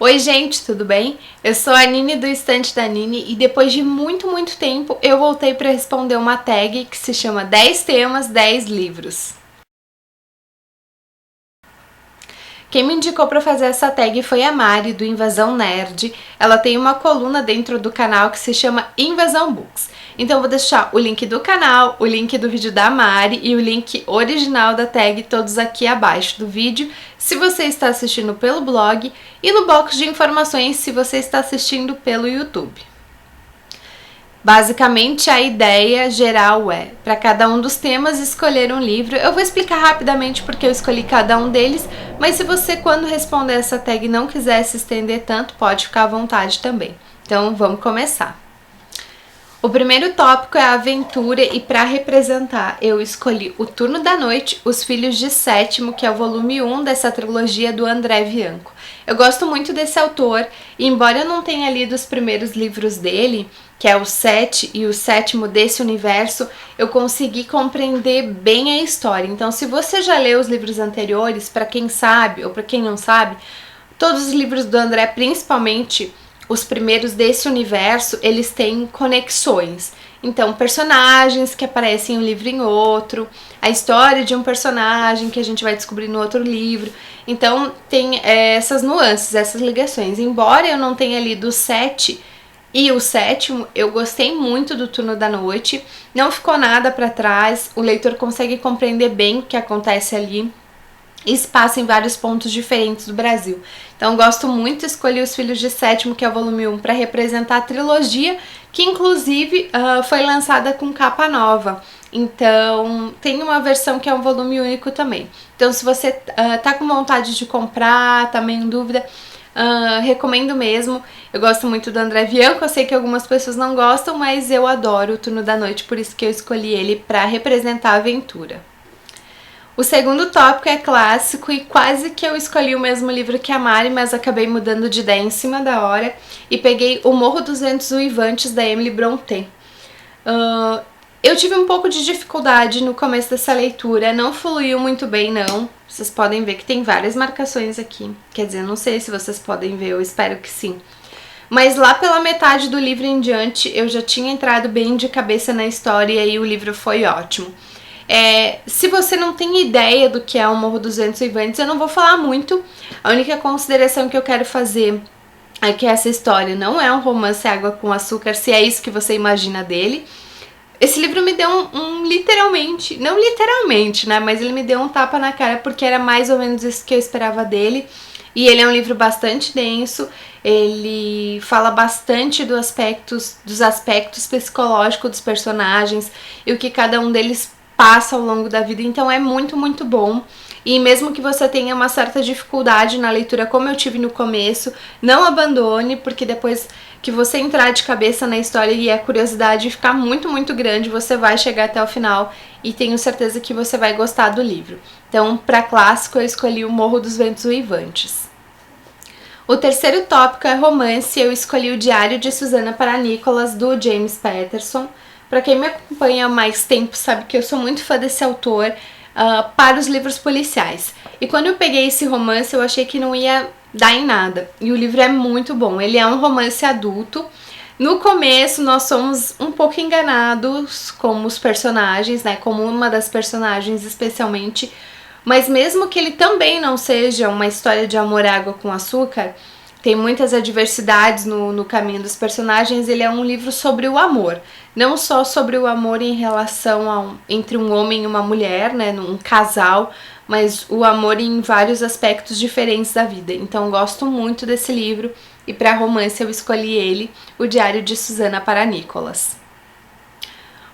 Oi gente, tudo bem? Eu sou a Nini do Estante da Nini e depois de muito tempo eu voltei para responder uma tag que se chama 10 temas, 10 livros. Quem me indicou para fazer essa tag foi a Mari, do Invasão Nerd. Ela tem uma coluna dentro do canal que se chama Invasão Books. Então eu vou deixar o link do canal, o link do vídeo da Mari e o link original da tag todos aqui abaixo do vídeo, se você está assistindo pelo blog, e no box de informações se você está assistindo pelo YouTube. Basicamente, a ideia geral é, para cada um dos temas, escolher um livro. Eu vou explicar rapidamente porque eu escolhi cada um deles, mas se você, quando responder essa tag, não quiser se estender tanto, pode ficar à vontade também. Então, vamos começar. O primeiro tópico é a aventura e para representar eu escolhi O Turno da Noite, Os Filhos de Sétimo, que é o volume 1 dessa trilogia do André Bianco. Eu gosto muito desse autor e embora eu não tenha lido os primeiros livros dele, que é o 7 e o 7º desse universo, eu consegui compreender bem a história. Então se você já leu os livros anteriores, para quem sabe ou para quem não sabe, todos os livros do André, principalmente os primeiros desse universo, eles têm conexões. Então, personagens que aparecem em um livro em outro, a história de um personagem que a gente vai descobrir no outro livro. Então, tem essas nuances, essas ligações. Embora eu não tenha lido o 7 e o 7º, eu gostei muito do Turno da Noite. Não ficou nada para trás, o leitor consegue compreender bem o que acontece ali. E se passa em vários pontos diferentes do Brasil. Então gosto muito, escolhi Os Filhos de Sétimo, que é o volume 1, para representar a trilogia, que inclusive foi lançada com capa nova. Então tem uma versão que é um volume único também. Então se você tá com vontade de comprar, tá meio em dúvida, recomendo mesmo. Eu gosto muito do André Bianco, eu sei que algumas pessoas não gostam, mas eu adoro O Turno da Noite, por isso que eu escolhi ele para representar a aventura. O segundo tópico é clássico e quase que eu escolhi o mesmo livro que a Mari, mas acabei mudando de ideia em cima da hora e peguei O Morro dos Ventos Uivantes, da Emily Brontë. Eu tive um pouco de dificuldade no começo dessa leitura, não fluiu muito bem não, vocês podem ver que tem várias marcações aqui, quer dizer, não sei se vocês podem ver, eu espero que sim. Mas lá pela metade do livro em diante eu já tinha entrado bem de cabeça na história e o livro foi ótimo. Se você não tem ideia do que é O Morro dos Ventos Uivantes, eu não vou falar muito. A única consideração que eu quero fazer é que essa história não é um romance água com açúcar, se é isso que você imagina dele. Esse livro me deu literalmente, não literalmente, né, mas ele me deu um tapa na cara porque era mais ou menos isso que eu esperava dele. E ele é um livro bastante denso, ele fala bastante dos aspectos psicológicos dos personagens e o que cada um deles passa ao longo da vida, então é muito bom. E mesmo que você tenha uma certa dificuldade na leitura, como eu tive no começo, não abandone, porque depois que você entrar de cabeça na história e a curiosidade ficar muito grande, você vai chegar até o final e tenho certeza que você vai gostar do livro. Então, para clássico, eu escolhi O Morro dos Ventos Uivantes. O terceiro tópico é romance, eu escolhi O Diário de Susana Paranícolas, do James Patterson. Para quem me acompanha há mais tempo sabe que eu sou muito fã desse autor para os livros policiais. E quando eu peguei esse romance eu achei que não ia dar em nada. E o livro é muito bom, ele é um romance adulto. No começo nós somos um pouco enganados como os personagens, né, como uma das personagens especialmente. Mas mesmo que ele também não seja uma história de amor água com açúcar, tem muitas adversidades no caminho dos personagens, ele é um livro sobre o amor. Não só sobre o amor em relação entre um homem e uma mulher, né, um casal, mas o amor em vários aspectos diferentes da vida. Então gosto muito desse livro e para romance eu escolhi ele, O Diário de Susana Paranícolas.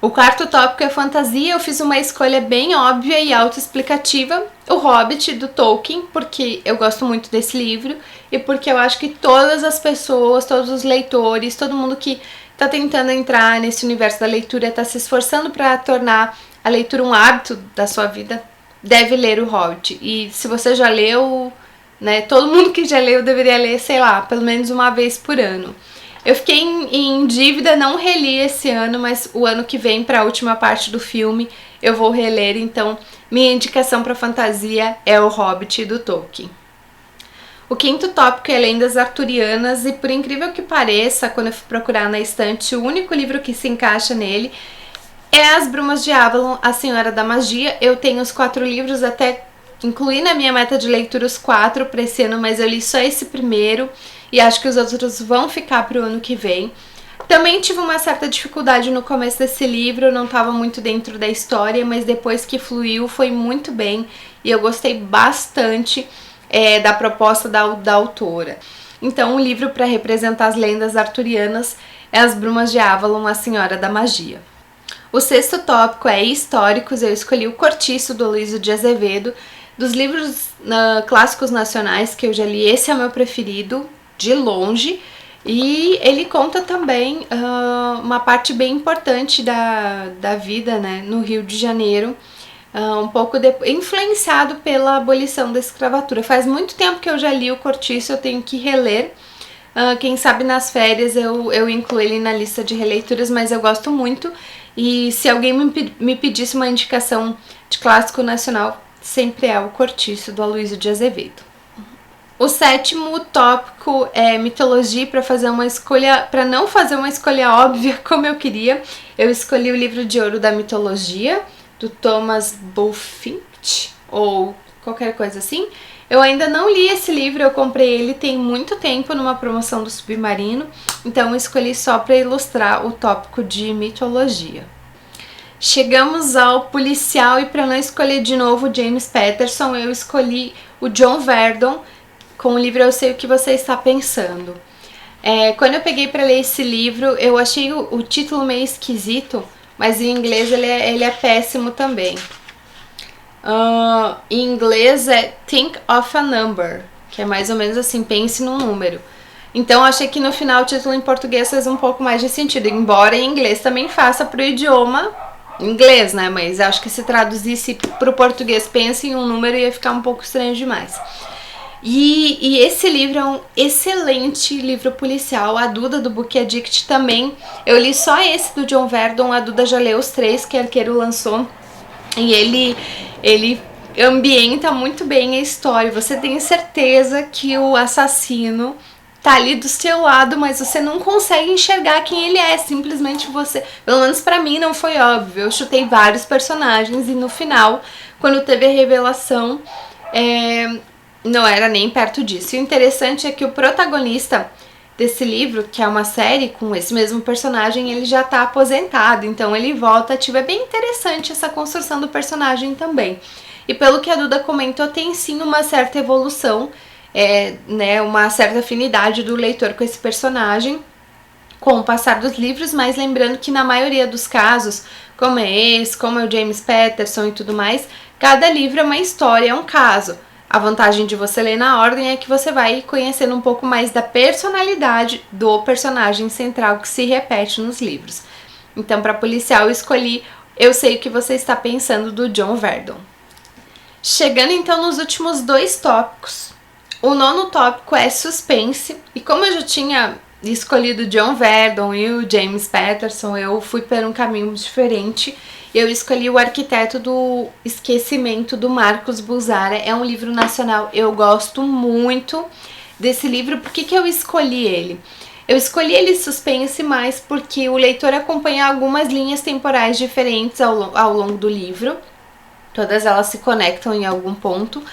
O quarto tópico é fantasia, eu fiz uma escolha bem óbvia e autoexplicativa, O Hobbit, do Tolkien, porque eu gosto muito desse livro e porque eu acho que todas as pessoas, todos os leitores, todo mundo que está tentando entrar nesse universo da leitura, está se esforçando para tornar a leitura um hábito da sua vida, deve ler O Hobbit. E se você já leu, né, todo mundo que já leu deveria ler, sei lá, pelo menos uma vez por ano. Eu fiquei em dívida, não reli esse ano, mas o ano que vem, para a última parte do filme, eu vou reler, então minha indicação para fantasia é O Hobbit, do Tolkien. O quinto tópico é Lendas Arturianas e, por incrível que pareça, quando eu fui procurar na estante, o único livro que se encaixa nele é As Brumas de Avalon, A Senhora da Magia. Eu tenho os 4 livros, até incluí na minha meta de leitura os 4 para esse ano, mas eu li só esse primeiro e acho que os outros vão ficar para o ano que vem. Também tive uma certa dificuldade no começo desse livro, eu não estava muito dentro da história, mas depois que fluiu foi muito bem e eu gostei bastante da proposta da autora. Então, o livro para representar as lendas arturianas é As Brumas de Avalon, A Senhora da Magia. O sexto tópico é Históricos. Eu escolhi O Cortiço, do Aloysio de Azevedo. Dos livros clássicos nacionais que eu já li, esse é o meu preferido, de longe. E ele conta também uma parte bem importante da vida, né, no Rio de Janeiro, um pouco influenciado pela abolição da escravatura. Faz muito tempo que eu já li O Cortiço, eu tenho que reler. Quem sabe nas férias eu incluo ele na lista de releituras, mas eu gosto muito. E se alguém me pedisse uma indicação de clássico nacional, sempre é O Cortiço, do Aloysio de Azevedo. O sétimo tópico é mitologia. Para não fazer uma escolha óbvia como eu queria, eu escolhi o livro de ouro da mitologia, do Thomas Bulfinch, ou qualquer coisa assim. Eu ainda não li esse livro, eu comprei ele tem muito tempo numa promoção do Submarino, então eu escolhi só para ilustrar o tópico de mitologia. Chegamos ao policial e para não escolher de novo James Patterson, eu escolhi o John Verdon com o livro Eu Sei O Que Você Está Pensando. Quando eu peguei para ler esse livro, eu achei o título meio esquisito, mas em inglês ele é péssimo também. Em inglês é Think of a Number, que é mais ou menos assim, pense num número. Então eu achei que no final o título em português fez um pouco mais de sentido, embora em inglês também faça pro idioma inglês, né? Mas acho que se traduzisse pro português, pense em um número, ia ficar um pouco estranho demais. E esse livro é um excelente livro policial. A Duda, do Book Addict, também. Eu li só esse do John Verdon, a Duda já leu os 3 que a Arqueiro lançou. E ele ambienta muito bem a história. Você tem certeza que o assassino tá ali do seu lado, mas você não consegue enxergar quem ele é. Simplesmente você... Pelo menos pra mim não foi óbvio. Eu chutei vários personagens e no final, quando teve a revelação... não era nem perto disso. E o interessante é que o protagonista desse livro, que é uma série com esse mesmo personagem, ele já tá aposentado, então ele volta ativo. É bem interessante essa construção do personagem também. E pelo que a Duda comentou, tem sim uma certa evolução, né, uma certa afinidade do leitor com esse personagem com o passar dos livros, mas lembrando que na maioria dos casos, como é esse, como é o James Patterson e tudo mais, cada livro é uma história, é um caso. A vantagem de você ler na ordem é que você vai conhecendo um pouco mais da personalidade do personagem central que se repete nos livros. Então, para policial, eu escolhi Eu Sei O Que Você Está Pensando, do John Verdon. Chegando então nos últimos 2 tópicos. O 9º tópico é suspense, e como eu já tinha escolhido John Verdon e o James Patterson, eu fui por um caminho diferente. Eu escolhi O Arquiteto do Esquecimento, do Marcos Bulsara. É um livro nacional, eu gosto muito desse livro. Por que eu escolhi ele? Eu escolhi ele suspense mais porque o leitor acompanha algumas linhas temporais diferentes ao longo do livro. Todas elas se conectam em algum ponto,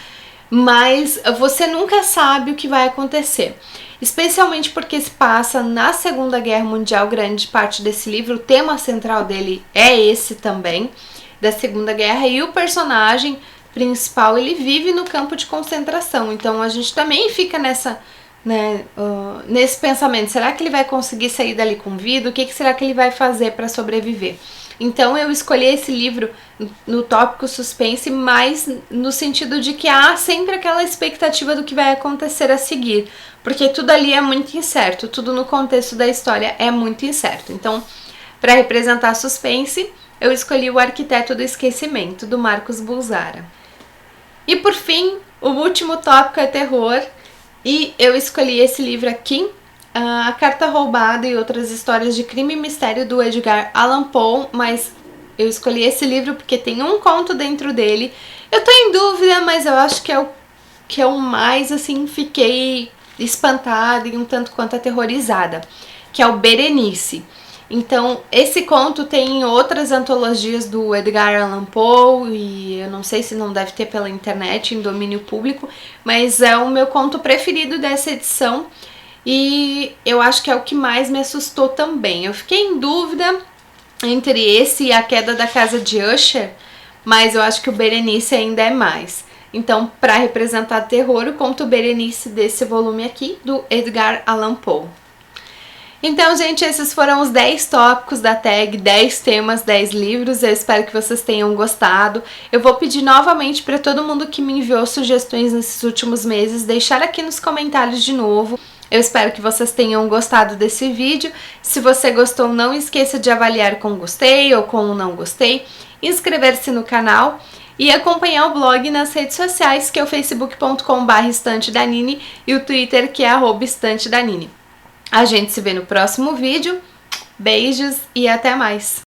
mas você nunca sabe o que vai acontecer. Especialmente porque se passa na Segunda Guerra Mundial, grande parte desse livro, o tema central dele é esse também, da Segunda Guerra, e o personagem principal, ele vive no campo de concentração, então a gente também fica nesse pensamento, será que ele vai conseguir sair dali com vida? O que será que ele vai fazer para sobreviver? Então eu escolhi esse livro no tópico suspense, mas no sentido de que há sempre aquela expectativa do que vai acontecer a seguir, porque tudo ali é muito incerto, tudo no contexto da história é muito incerto. Então, para representar suspense, eu escolhi O Arquiteto do Esquecimento, do Marcos Bulsara. E por fim, o último tópico é terror, e eu escolhi esse livro aqui, A Carta Roubada e Outras Histórias de Crime e Mistério, do Edgar Allan Poe, mas eu escolhi esse livro porque tem um conto dentro dele. Eu tô em dúvida, mas eu acho que é o que eu mais, assim, fiquei espantada e um tanto quanto aterrorizada, que é o Berenice. Então, esse conto tem outras antologias do Edgar Allan Poe, e eu não sei se não deve ter pela internet, em domínio público, mas é o meu conto preferido dessa edição, e eu acho que é o que mais me assustou também. Eu fiquei em dúvida entre esse e A Queda da Casa de Usher, mas eu acho que o Berenice ainda é mais. Então, para representar terror, o conto Berenice desse volume aqui, do Edgar Allan Poe. Então, gente, esses foram os 10 tópicos da tag, 10 temas, 10 livros. Eu espero que vocês tenham gostado. Eu vou pedir novamente para todo mundo que me enviou sugestões nesses últimos meses, deixar aqui nos comentários de novo. Eu espero que vocês tenham gostado desse vídeo. Se você gostou, não esqueça de avaliar com gostei ou com não gostei, inscrever-se no canal e acompanhar o blog nas redes sociais, que é o facebook.com/estantedanini e o Twitter, que é @estantedanini. A gente se vê no próximo vídeo. Beijos e até mais!